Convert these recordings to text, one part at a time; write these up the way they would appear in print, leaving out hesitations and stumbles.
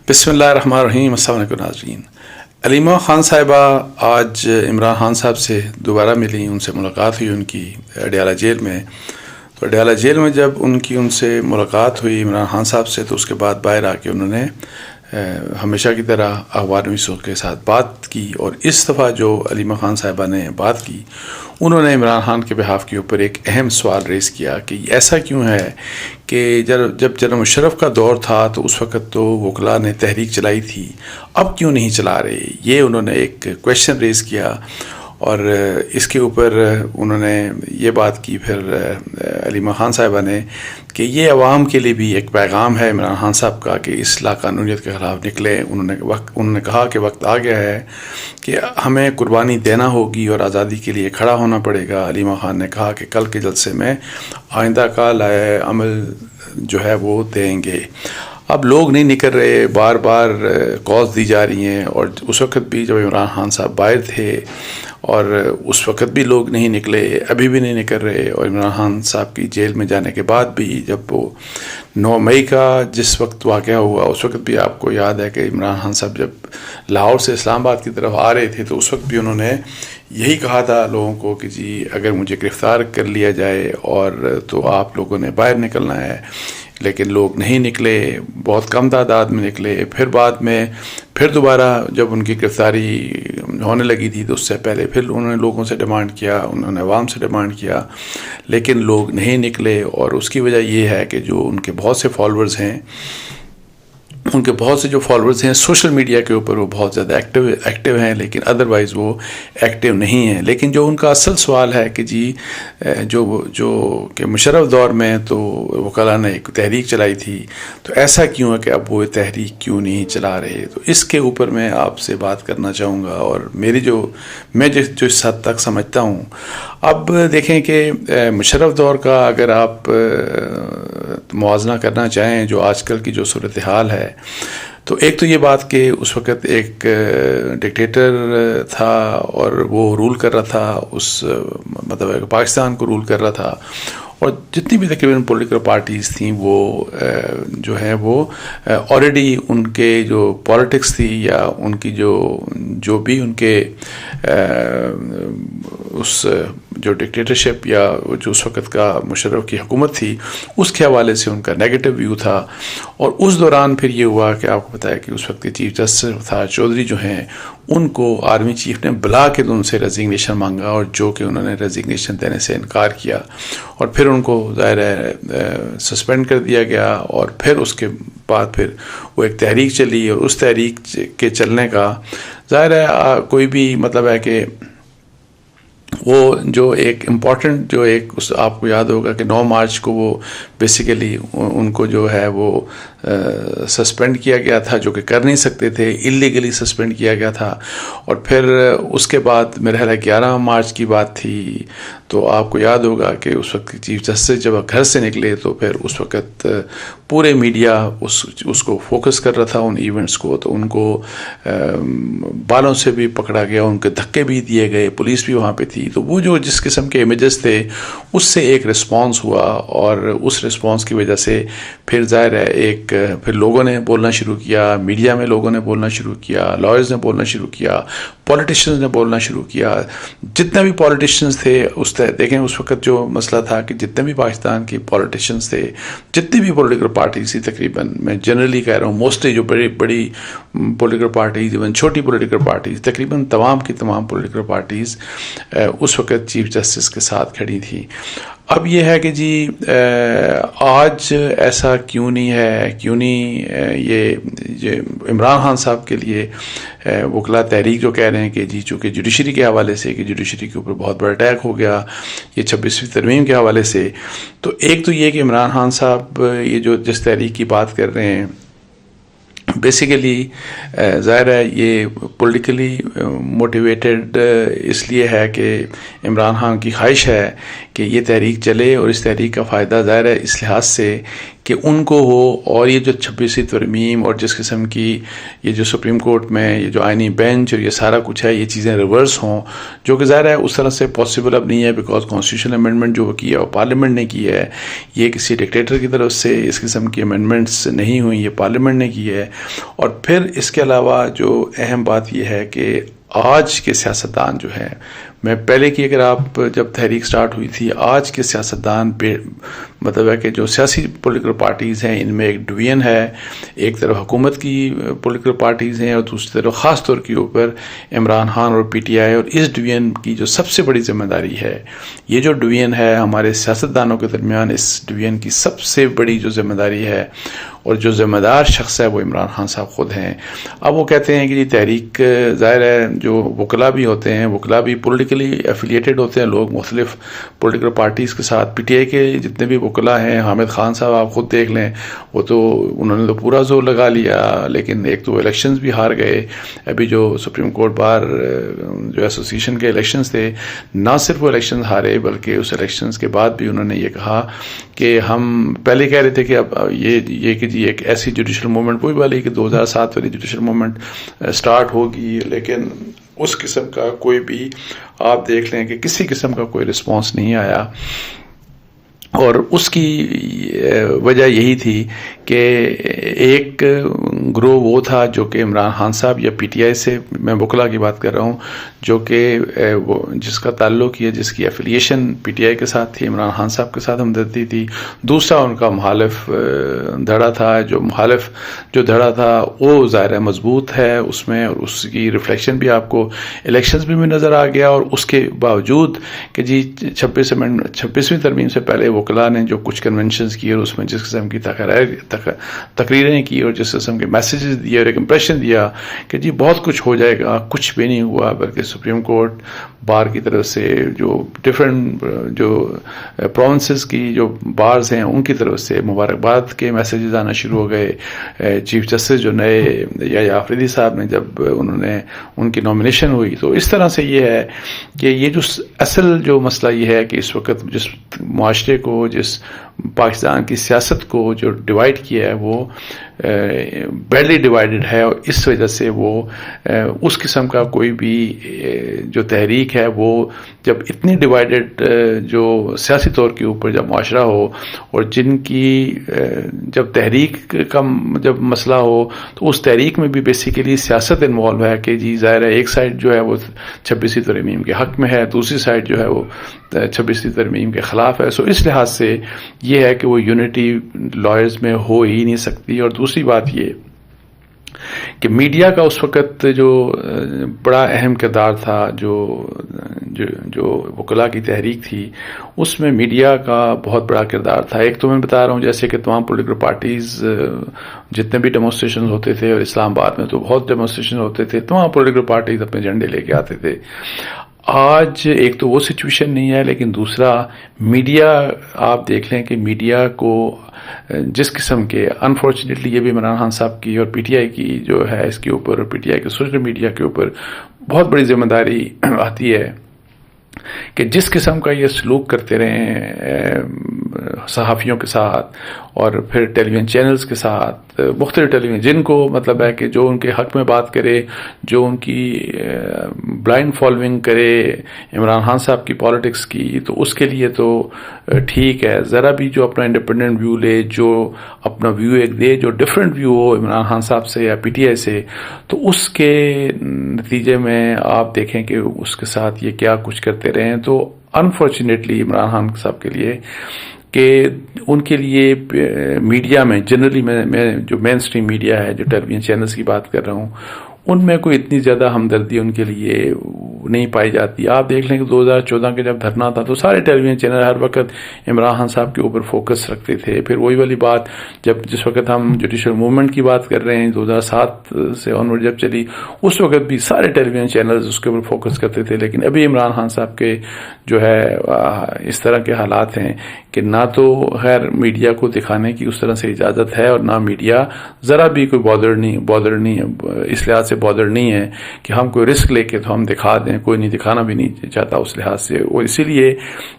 بسم اللہ الرحمن الرحیم۔ السلام علیکم ناظرین۔ علیمہ خان صاحبہ آج عمران خان صاحب سے دوبارہ ملی، ان سے ملاقات ہوئی ان کی اڈیالہ جیل میں۔ تو اڈیالہ جیل میں جب ان سے ملاقات ہوئی عمران خان صاحب سے، تو اس کے بعد باہر آ کے انہوں نے ہمیشہ کی طرح اخبار نویسوں کے ساتھ بات کی، اور اس دفعہ جو علیمہ خان صاحبہ نے بات کی، انہوں نے عمران خان کے بہاف کے اوپر ایک اہم سوال ریز کیا کہ ایسا کیوں ہے کہ جب جنرل مشرف کا دور تھا تو اس وقت تو وکلاء نے تحریک چلائی تھی، اب کیوں نہیں چلا رہے؟ یہ انہوں نے ایک کویشچن ریز کیا، اور اس کے اوپر انہوں نے یہ بات کی پھر علیمہ خان صاحبہ نے کہ یہ عوام کے لیے بھی ایک پیغام ہے عمران خان صاحب کا کہ اس لاقانونیت کے خلاف نکلیں۔ انہوں نے کہا کہ وقت آ گیا ہے کہ ہمیں قربانی دینا ہوگی اور آزادی کے لیے کھڑا ہونا پڑے گا۔ علیمہ خان نے کہا کہ کل کے جلسے میں آئندہ کا لائحہ عمل جو ہے وہ دیں گے۔ اب لوگ نہیں نکل رہے، بار بار کالز دی جا رہی ہیں، اور اس وقت بھی جب عمران خان صاحب باہر تھے اور اس وقت بھی لوگ نہیں نکلے، ابھی بھی نہیں نکل رہے، اور عمران خان صاحب کی جیل میں جانے کے بعد بھی جب وہ 9 مئی کا جس وقت واقعہ ہوا، اس وقت بھی آپ کو یاد ہے کہ عمران خان صاحب جب لاہور سے اسلام آباد کی طرف آ رہے تھے تو اس وقت بھی انہوں نے یہی کہا تھا لوگوں کو کہ جی اگر مجھے گرفتار کر لیا جائے اور تو آپ لوگوں نے باہر نکلنا ہے، لیکن لوگ نہیں نکلے، بہت کم تعداد میں نکلے۔ پھر بعد میں پھر دوبارہ جب ان کی گرفتاری ہونے لگی تھی تو اس سے پہلے پھر انہوں نے لوگوں سے ڈیمانڈ کیا، انہوں نے عوام سے ڈیمانڈ کیا، لیکن لوگ نہیں نکلے، اور اس کی وجہ یہ ہے کہ جو ان کے بہت سے فالوورز ہیں، ان کے بہت سے جو فالوورز ہیں سوشل میڈیا کے اوپر وہ بہت زیادہ ایکٹیو ہیں، لیکن ادروائز وہ ایکٹیو نہیں ہیں۔ لیکن جو ان کا اصل سوال ہے کہ جی جو کہ مشرف دور میں تو وکلاء نے ایک تحریک چلائی تھی، تو ایسا کیوں ہے کہ اب وہ تحریک کیوں نہیں چلا رہے؟ تو اس کے اوپر میں آپ سے بات کرنا چاہوں گا، اور میں جو اس حد تک سمجھتا ہوں۔ اب دیکھیں کہ مشرف دور کا اگر آپ موازنہ کرنا چاہیں جو آج کل کی جو صورتحال ہے، تو ایک تو یہ بات کہ اس وقت ایک ڈکٹیٹر تھا اور وہ رول کر رہا تھا، مطلب پاکستان کو رول کر رہا تھا، اور جتنی بھی تقریباً پولیٹیکل پارٹیز تھیں وہ جو ہیں وہ آلریڈی ان کے جو پالیٹکس تھی یا ان کی جو بھی ان کے اس جو ڈکٹیٹرشپ یا جو اس وقت کا مشرف کی حکومت تھی، اس کے حوالے سے ان کا نیگیٹو ویو تھا۔ اور اس دوران پھر یہ ہوا کہ آپ کو بتایا کہ اس وقت کے چیف جسٹس تھا چودھری، جو ہیں ان کو آرمی چیف نے بلا کے ان سے ریزگنیشن مانگا، اور جو کہ انہوں نے ریزگنیشن دینے سے انکار کیا، اور پھر ان کو ظاہر ہے سسپینڈ کر دیا گیا، اور پھر اس کے بعد پھر وہ ایک تحریک چلی، اور اس تحریک کے چلنے کا ظاہر ہے کوئی بھی مطلب ہے کہ وہ جو ایک امپورٹنٹ جو ایک آپ کو یاد ہوگا کہ 9 مارچ کو وہ بیسیکلی ان کو جو ہے وہ سسپینڈ کیا گیا تھا، جو کہ کر نہیں سکتے تھے، اللیگلی سسپینڈ کیا گیا تھا۔ اور پھر اس کے بعد میرا خیال ہے 11 مارچ کی بات تھی، تو آپ کو یاد ہوگا کہ اس وقت چیف جسٹس جب گھر سے نکلے تو پھر اس وقت پورے میڈیا اس کو فوکس کر رہا تھا ان ایونٹس کو، تو ان کو بالوں سے بھی پکڑا گیا، ان کے دھکے بھی دیے گئے، پولیس بھی وہاں پہ تھی۔ تو وہ جو جس قسم کے امیجز تھے اس سے ایک رسپانس ہوا، اور اس رسپانس کی وجہ سے پھر ظاہر ہے پھر لوگوں نے بولنا شروع کیا، میڈیا میں لوگوں نے بولنا شروع کیا، لائرز نے بولنا شروع کیا، پولیٹیشنز نے بولنا شروع کیا، جتنے بھی پولیٹیشنز تھے دیکھیں اس وقت جو مسئلہ تھا کہ جتنے بھی پاکستان کے پولیٹیشنز تھے، جتنی بھی پولیٹیکل پارٹیز تھی، تقریباً میں جنرلی کہہ رہا ہوں موسٹلی جو بڑی پولیٹیکل پارٹیز، ایون چھوٹی پولیٹیکل پارٹیز، تقریباً تمام کی تمام پولیٹیکل پارٹیز اس وقت چیف جسٹس کے ساتھ کھڑی تھیں۔ اب یہ ہے کہ جی آج ایسا کیوں نہیں ہے، کیوں نہیں یہ عمران خان صاحب کے لیے وکلاء تحریک جو کہہ رہے ہیں کہ جی چونکہ جوڈیشری کے حوالے سے کہ جوڈیشری کے اوپر بہت بڑا اٹیک ہو گیا یہ 26ویں ترمیم کے حوالے سے، تو ایک تو یہ کہ عمران خان صاحب یہ جو جس تحریک کی بات کر رہے ہیں بیسیکلی ظاہر ہے یہ پولیٹیکلی موٹیویٹڈ اس لیے ہے کہ عمران خان کی خواہش ہے کہ یہ تحریک چلے، اور اس تحریک کا فائدہ ظاہر ہے اس لحاظ سے کہ ان کو ہو، اور یہ جو 26ویں ترمیم اور جس قسم کی یہ جو سپریم کورٹ میں یہ جو آئینی بینچ اور یہ سارا کچھ ہے، یہ چیزیں ریورس ہوں، جو کہ ظاہر ہے اس طرح سے پاسبل اب نہیں ہے، بیکاز کانسٹیٹیوشن امینڈمنٹ جو کی ہے وہ پارلیمنٹ نے کی ہے، یہ کسی ڈکٹیٹر کی طرف سے اس قسم کی امینڈمنٹس نہیں ہوئی، یہ پارلیمنٹ نے کی ہے۔ اور پھر اس کے علاوہ جو اہم بات یہ ہے کہ آج کے سیاستدان جو ہیں، میں پہلے کی اگر آپ جب تحریک سٹارٹ ہوئی تھی، آج کے سیاستدان مطلب ہے کہ جو سیاسی پولیٹیکل پارٹیز ہیں، ان میں ایک ڈویژن ہے، ایک طرف حکومت کی پولیٹیکل پارٹیز ہیں اور دوسری طرف خاص طور کے اوپر عمران خان اور پی ٹی آئی، اور اس ڈویژن کی جو سب سے بڑی ذمہ داری ہے، یہ جو ڈویژن ہے ہمارے سیاستدانوں کے درمیان، اس ڈویژن کی سب سے بڑی جو ذمہ داری ہے اور جو ذمہ دار شخص ہے وہ عمران خان صاحب خود ہیں۔ اب وہ کہتے ہیں کہ یہ تحریک، ظاہر ہے جو وکلاء بھی ہوتے ہیں، وکلاء بھی پولیٹیکلی ایفیلیٹڈ ہوتے ہیں، لوگ مختلف پولیٹیکل پارٹیز کے ساتھ، پی ٹی آئی کے جتنے بھی وکلاء ہیں، حامد خان صاحب آپ خود دیکھ لیں، وہ تو انہوں نے تو پورا زور لگا لیا، لیکن ایک تو الیکشنز بھی ہار گئے۔ ابھی جو سپریم کورٹ بار جو ایسوسی ایشن کے الیکشنز تھے، نہ صرف وہ الیکشنز ہارے بلکہ اس الیکشنز کے بعد بھی انہوں نے یہ کہا کہ ہم پہلے کہہ رہے تھے کہ اب یہ کہ ایک ایسی جوڈیشل موومنٹ، وہی والی کہ 2007 والی جوڈیشل موومنٹ سٹارٹ ہوگی، لیکن اس قسم کا کوئی بھی آپ دیکھ لیں کہ کسی قسم کا کوئی رسپانس نہیں آیا۔ اور اس کی وجہ یہی تھی کہ ایک گروہ وہ تھا جو کہ عمران خان صاحب یا پی ٹی آئی سے، میں وکلا کی بات کر رہا ہوں، جو کہ جس کا تعلق یہ جس کی ایفیلیشن پی ٹی آئی کے ساتھ تھی، عمران خان صاحب کے ساتھ ہمدردی تھی۔ دوسرا ان کا مخالف دھڑا تھا، جو مخالف جو دھڑا تھا وہ ظاہر مضبوط ہے اس میں، اور اس کی ریفلیکشن بھی آپ کو الیکشنز میں بھی نظر آ گیا۔ اور اس کے باوجود کہ جی 26ویں ترمیم سے پہلے وکلاء نے جو کچھ کنونشنز کی اور اس میں جس قسم کی تقریریں کی اور جس قسم کے میسیجز دیے اور ایک امپریشن دیا کہ جی بہت کچھ ہو جائے گا، کچھ بھی نہیں ہوا، بلکہ سپریم کورٹ بار کی طرف سے جو ڈفرینٹ جو پروونسز کی جو بارز ہیں ان کی طرف سے مبارکباد کے میسیجز آنا شروع ہو گئے۔ چیف جسٹس جو نئے یا آفریدی صاحب نے جب ان کی نامینیشن ہوئی، تو اس طرح سے یہ ہے کہ یہ جو اصل جو مسئلہ یہ ہے کہ اس وقت جس معاشرے کو، جس پاکستان کی سیاست کو جو ڈیوائیڈ کیا ہے وہ بیڈلی ڈیوائیڈڈ ہے، اور اس وجہ سے وہ اس قسم کا کوئی بھی جو تحریک ہے وہ جب اتنی ڈیوائیڈڈ جو سیاسی طور کے اوپر جب معاشرہ ہو، اور جن کی جب تحریک کا جب مسئلہ ہو تو اس تحریک میں بھی بیسیکلی سیاست انوالو ہے کہ جی ظاہر ہے ایک سائڈ جو ہے وہ 26ویں ترمیم کے حق میں ہے، دوسری سائڈ جو ہے وہ 26ویں ترمیم کے خلاف ہے۔ سو اس لحاظ سے یہ ہے کہ وہ یونٹی لائرز میں ہو ہی نہیں سکتی۔ اور دوسری بات یہ کہ میڈیا کا اس وقت جو بڑا اہم کردار تھا، جو وکلاء کی تحریک تھی، اس میں میڈیا کا بہت بڑا کردار تھا۔ ایک تو میں بتا رہا ہوں جیسے کہ تمام پولیٹیکل پارٹیز جتنے بھی ڈیمونسٹریشن ہوتے تھے، اور اسلام آباد میں تو بہت ڈیمونسٹریشن ہوتے تھے، تمام پولیٹیکل پارٹیز اپنے جھنڈے لے کے آتے تھے۔ آج ایک تو وہ سچویشن نہیں ہے، لیکن دوسرا میڈیا آپ دیکھ لیں کہ میڈیا کو جس قسم کے انفارچونیٹلی یہ بھی عمران خان صاحب کی اور پی ٹی آئی کی جو ہے اس کے اوپر، اور پی ٹی آئی کے سوشل میڈیا کے اوپر بہت بڑی ذمہ داری آتی ہے کہ جس قسم کا یہ سلوک کرتے رہے صحافیوں کے ساتھ اور پھر ٹیلی ویژن چینلز کے ساتھ، مختلف ٹیلی ویژن جن کو مطلب ہے کہ جو ان کے حق میں بات کرے، جو ان کی بلائنڈ فالوئنگ کرے عمران خان صاحب کی پالیٹکس کی، تو اس کے لیے تو ٹھیک ہے، ذرا بھی جو اپنا انڈیپینڈنٹ ویو لے، جو اپنا ویو ایک دے جو ڈفرینٹ ویو ہو عمران خان صاحب سے یا پی ٹی آئی سے، تو اس کے نتیجے میں آپ دیکھیں کہ اس کے ساتھ یہ کیا کچھ کرتے رہے ہیں۔ تو انفارچونیٹلی عمران خان صاحب کے لیے کہ ان کے لیے میڈیا میں جنرلی میں جو مین اسٹریم میڈیا ہے، جو ٹیلی ویژن چینلز کی بات کر رہا ہوں، ان میں کوئی اتنی زیادہ ہمدردی ان کے لیے نہیں پائی جاتی۔ آپ دیکھ لیں کہ 2014 کے جب دھرنا تھا تو سارے ٹیلی ویژن چینل ہر وقت عمران خان صاحب کے اوپر فوکس رکھتے تھے۔ پھر وہی والی بات جس وقت ہم جوڈیشل موومنٹ کی بات کر رہے ہیں 2007 سے آنورڈ جب چلی، اس وقت بھی سارے ٹیلی ویژن چینلز اس کے اوپر فوکس کرتے تھے۔ لیکن ابھی عمران خان صاحب کے جو ہے اس طرح کے حالات ہیں کہ نہ تو خیر میڈیا کو دکھانے کی اس طرح سے اجازت ہے، اور نہ میڈیا ذرا بھی کوئی بادر نہیں اس لحاظ سے بادر نہیں ہے کہ ہم کوئی رسک لے کے تو ہم دکھا دیں میں کوئی نہیں دکھانا بھی نہیں چاہتا اس لحاظ سے. اور اسی لیے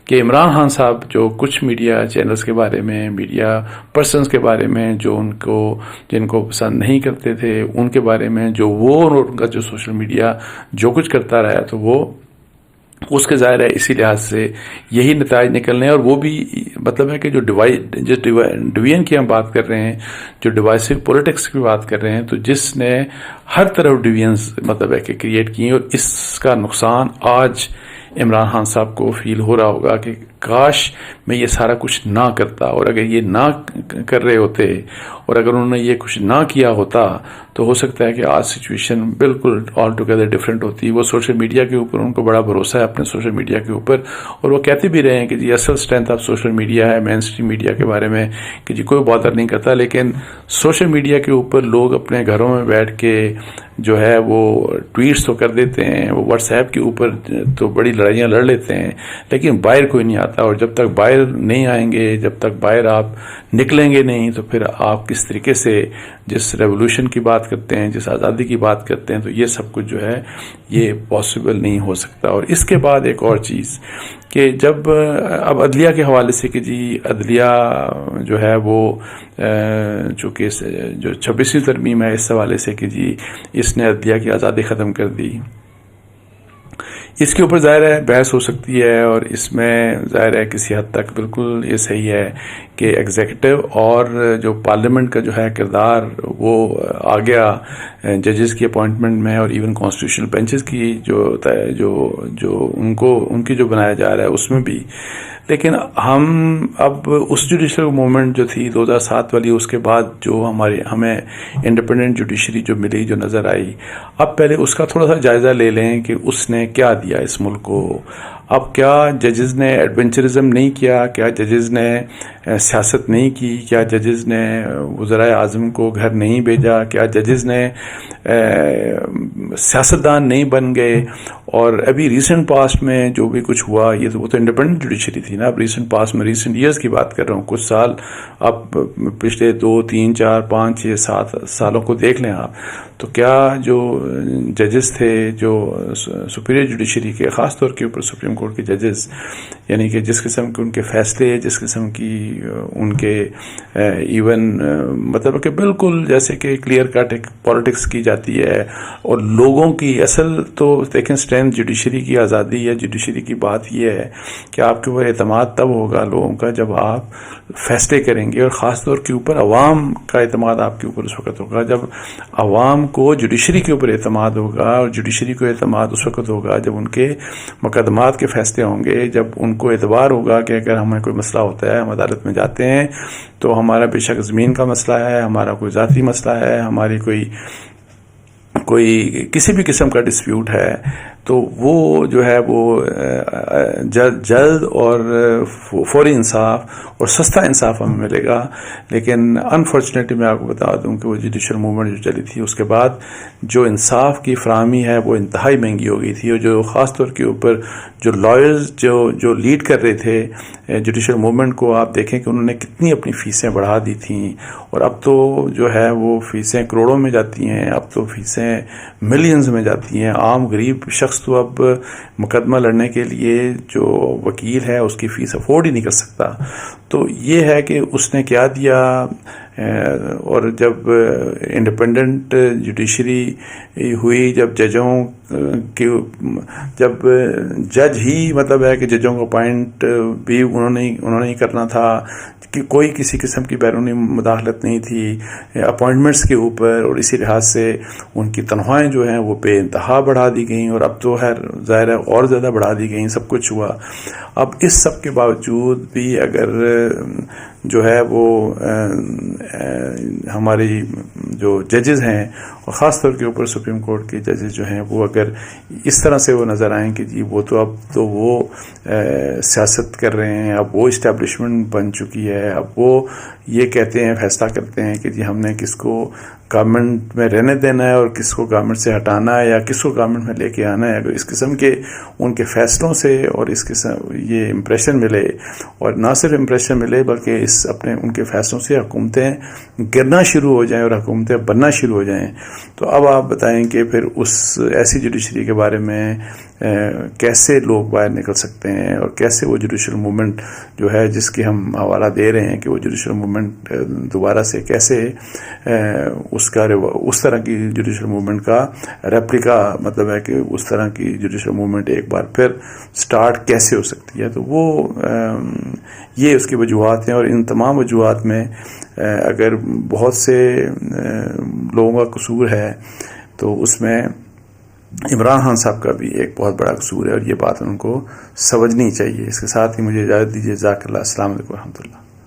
کہ عمران خان صاحب جو کچھ میڈیا چینلز کے بارے میں، میڈیا پرسنز کے بارے میں جو جن کو پسند نہیں کرتے تھے ان کے بارے میں جو وہ اور ان کا جو سوشل میڈیا جو کچھ کرتا رہا تو وہ اس کے ظاہر ہے اسی لحاظ سے یہی نتائج نکلنے. اور وہ بھی مطلب ہے کہ جو ڈویژن کی ہم بات کر رہے ہیں، جو ڈیوائسو پولیٹکس کی بات کر رہے ہیں، تو جس نے ہر طرف ڈویژنز مطلب ہے کہ کریٹ کی، اور اس کا نقصان آج عمران خان صاحب کو فیل ہو رہا ہوگا کہ کاش میں یہ سارا کچھ نہ کرتا. اور اگر یہ نہ کر رہے ہوتے اور اگر انہوں نے یہ کچھ نہ کیا ہوتا تو ہو سکتا ہے کہ آج سچویشن بالکل آل ٹوگیدر ڈفرینٹ ہوتی. وہ سوشل میڈیا کے اوپر ان کو بڑا بھروسہ ہے اپنے سوشل میڈیا کے اوپر، اور وہ کہتے بھی رہے ہیں کہ جی اصل اسٹرینتھ آف سوشل میڈیا ہے مین اسٹریم میڈیا کے بارے میں کہ جی کوئی بادر نہیں کرتا. لیکن سوشل میڈیا کے اوپر لوگ اپنے گھروں میں بیٹھ کے جو ہے وہ ٹویٹس تو کر دیتے ہیں، وہ واٹس ایپ کے اوپر تو بڑی لڑائیاں لڑ لیتے ہیں، لیکن باہر کوئی نہیں آتا. اور جب تک باہر نہیں آئیں گے، جب تک باہر آپ نکلیں گے نہیں، تو پھر آپ کس طریقے سے جس ریولوشن کی بات کرتے ہیں، جس آزادی کی بات کرتے ہیں، تو یہ سب کچھ جو ہے یہ پاسبل نہیں ہو سکتا. اور اس کے بعد ایک اور چیز کہ جب اب عدلیہ کے حوالے سے کہ جی عدلیہ جو ہے وہ چونکہ جو 26ویں ترمیم ہے اس حوالے سے کہ جی اس نے عدلیہ کی آزادی ختم کر دی، اس کے اوپر ظاہر ہے بحث ہو سکتی ہے. اور اس میں ظاہر ہے کسی حد تک بالکل یہ صحیح ہے کہ ایگزیکٹو اور جو پارلیمنٹ کا جو ہے کردار وہ آ گیا ججز کی اپوائنٹمنٹ میں، اور ایون کانسٹیٹیوشنل بینچز کی جو ان کی جو بنایا جا رہا ہے اس میں بھی. لیکن ہم اب اس جوڈیشل موومنٹ جو تھی 2007 والی، اس کے بعد جو ہمیں انڈیپینڈنٹ جوڈیشری جو ملی، جو نظر آئی، اب پہلے اس کا تھوڑا سا جائزہ لے لیں کہ اس نے کیا دیا اس ملک کو. اب کیا ججز نے ایڈونچرزم نہیں کیا؟ کیا ججز نے سیاست نہیں کی؟ کیا ججز نے وزرائے اعظم کو گھر نہیں بھیجا؟ کیا ججز نے سیاستدان نہیں بن گئے؟ اور ابھی ریسنٹ پاسٹ میں جو بھی کچھ ہوا، یہ وہ تو انڈیپینڈنٹ جوڈیشری تھی نا. اب ریسنٹ پاسٹ میں ریسنٹ ایئرز کی بات کر رہا ہوں، کچھ سال، اب پچھلے 2 3 4 5 6 7 سالوں کو دیکھ لیں آپ، تو کیا جو ججز تھے جو سپیریئر جوڈیشری کے، خاص طور کے اوپر سپریم کورٹ کے ججز، یعنی کہ جس قسم کے ان کے فیصلے، جس قسم کی ان کے ایون مطلب کہ بالکل جیسے کہ کلیئر کٹ ایک پالیٹکس کی جاتی ہے، اور لوگوں کی اصل تو دیکھیں اسٹرینتھ جوڈیشری کی آزادی ہے، جوڈیشری کی بات یہ ہے کہ آپ کے اوپر اعتماد تب ہوگا لوگوں کا جب آپ فیصلے کریں گے، اور خاص طور کے اوپر عوام کا اعتماد آپ کے اوپر اس وقت ہوگا جب عوام کو جوڈیشری کے اوپر اعتماد ہوگا. اور جوڈیشری کو اعتماد اس وقت ہوگا جب ان کے مقدمات کے فیصلے ہوں گے، جب ان کو اعتبار ہوگا کہ اگر ہمیں کوئی مسئلہ ہوتا ہے، ہم عدالت میں جاتے ہیں، تو ہمارا بے شک زمین کا مسئلہ ہے، ہمارا کوئی ذاتی مسئلہ ہے، ہماری کوئی کسی بھی قسم کا ڈسپیوٹ ہے، تو وہ جو ہے وہ جلد اور فوری انصاف اور سستا انصاف ہمیں ملے گا. لیکن انفارچونیٹلی میں آپ کو بتا دوں کہ وہ جوڈیشل موومنٹ جو چلی تھی، اس کے بعد جو انصاف کی فراہمی ہے وہ انتہائی مہنگی ہو گئی تھی. اور جو خاص طور کے اوپر جو لائرز جو لیڈ کر رہے تھے جوڈیشل موومنٹ کو، آپ دیکھیں کہ انہوں نے کتنی اپنی فیسیں بڑھا دی تھیں، اور اب تو جو ہے وہ فیسیں کروڑوں میں جاتی ہیں، اب تو فیسیں ملینز میں جاتی ہیں. عام غریب شخص تو اب مقدمہ لڑنے کے لیے جو وکیل ہے اس کی فیس افورڈ ہی نہیں کر سکتا. تو یہ ہے کہ اس نے کیا دیا. اور جب انڈیپینڈنٹ جوڈیشری ہوئی، جب ججوں کی جب جج ہی مطلب ہے کہ ججوں کو اپوائنٹ بھی انہوں نے ہی کرنا تھا، کہ کوئی کسی قسم کی بیرونی مداخلت نہیں تھی اپوائنٹمنٹس کے اوپر، اور اسی لحاظ سے ان کی تنخواہیں جو ہیں وہ بے انتہا بڑھا دی گئیں، اور اب تو ظاہر ہے اور زیادہ بڑھا دی گئیں. سب کچھ ہوا. اب اس سب کے باوجود بھی اگر جو ہے وہ ہماری جو ججز ہیں، اور خاص طور کے اوپر سپریم کورٹ کے ججز جو ہیں، وہ اگر اس طرح سے وہ نظر آئیں کہ جی وہ تو اب تو وہ سیاست کر رہے ہیں، اب وہ اسٹیبلشمنٹ بن چکی ہے، اب وہ یہ کہتے ہیں، فیصلہ کرتے ہیں کہ جی ہم نے کس کو گورنمنٹ میں رہنے دینا ہے اور کس کو گورنمنٹ سے ہٹانا ہے یا کس کو گورنمنٹ میں لے کے آنا ہے. اگر اس قسم کے ان کے فیصلوں سے اور اس قسم یہ امپریشن ملے، اور نہ صرف امپریشن ملے بلکہ ان کے فیصلوں سے حکومتیں گرنا شروع ہو جائیں اور حکومتیں بننا شروع ہو جائیں، تو اب آپ بتائیں کہ پھر ایسی جوڈیشری کے بارے میں کیسے لوگ باہر نکل سکتے ہیں، اور کیسے وہ جوڈیشل موومنٹ جو ہے جس کی ہم حوالہ دے رہے ہیں کہ وہ جوڈیشل موومنٹ دوبارہ سے کیسے اس طرح کی جوڈیشل موومنٹ کا ریپلیکا، مطلب ہے کہ اس طرح کی جوڈیشل موومنٹ ایک بار پھر سٹارٹ کیسے ہو سکتی ہے. تو وہ یہ اس کی وجوہات ہیں، اور ان تمام وجوہات میں اگر بہت سے لوگوں کا قصور ہے تو اس میں عمران خان صاحب کا بھی ایک بہت بڑا قصور ہے، اور یہ بات ان کو سمجھنی چاہیے. اس کے ساتھ ہی مجھے اجازت دیجیے. جزاک اللہ. السلام علیکم و رحمۃ اللہ.